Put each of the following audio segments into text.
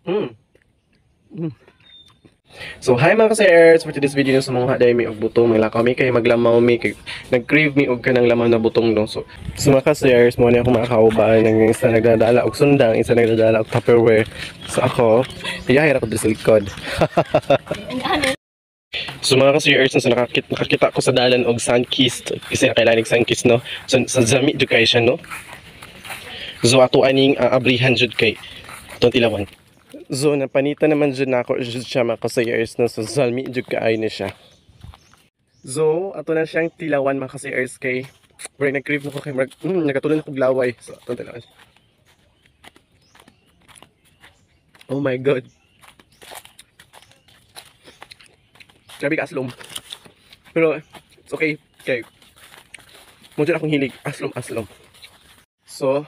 Mm. Mm. So, hi mga ka-sirs! For today's video sa mga haday mi og butong may lakaw mi kay maglamaw mi kay nag-crave mi og kanang laman na butong no. So, mga ka-sirs mo ni ako makakauban ng isa nagdadala og sundang, isa nagdadala og Tupperware. So ako, iyahir ako dito sa likod. So mga ka-sirs, so nakakita ko sa dalan og Sunkist kasi nakailanig Sunkist no. So, sa Zami jud kay siya no. So ato aning abrihan jud kay atong tilawan. So, napanita naman dyan na ako siya mga kasayers na sa Zalmi dyan kaay na siya. So, ato na siyang tilawan mga kasayers kay Bray nag-crave na ko kay nagatuloy na kong laway. So, ato tilawan. Oh my god. Grabe ka aslom. Pero, it's okay. Okay. Muna akong hilig. Aslom. So,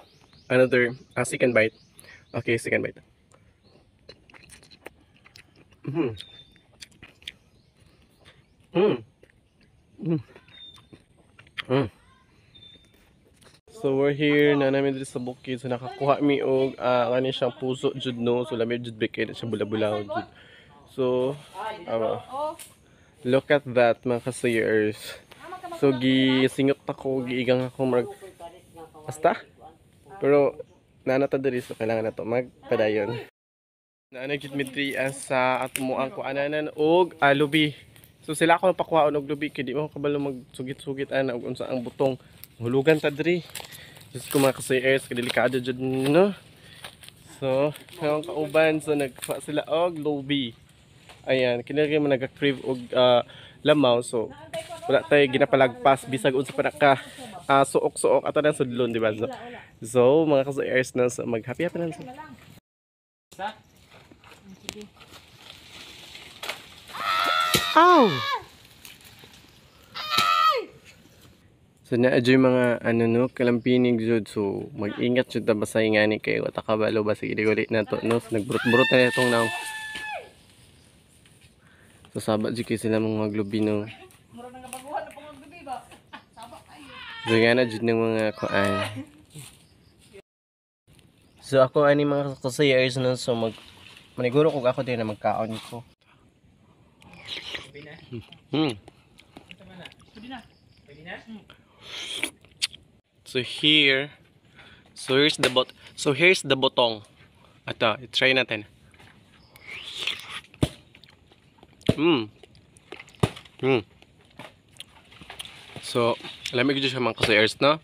another second bite. Okay, second bite. Mm. Mm. Mm. Mm. So we're here na namin dito sa bukid. So nakakuha mi og kani siyang puso jud no. So lamig jud bikay na siya bula-bulaw jud. So look at that mga kasayers. So gisingot ako, giigang ako marag basta. Pero nanata diri so kailangan na to magpadayon. Naanagit mi diri sa atmo ang kuananan og lubi. So sila ako pakuhaon og lubi kay di mo kabalo magsugit-sugit ana og unsa ang butong hulugan ta diri. Just ko mga kasayers kadelikado jud no. So ang kauban so nagpa sila og lubi. Ayan, kinagay mo nagka-crave og lamaw so wala tay ginapalagpas bisag unsa pa naka suok-suok ato nang sudlon di ba? So mga kasayers na so, mag-happy na sa. Ow! So na-adjoy mga ano no, kalampinig jud so mag-ingat jud ta basay ngani kay wata kabalo ba sige uli na to no. So, nagburot-burot na itong naong. So sabat jud kay sila mga maglubi no. So nga na jud ng mga kuan. So ako ani mga kasayers no so maniguro kog ako din na magkaon ko. So here's the botong. Ito, try natin. So, lamig dyan siya mga kasayers, no?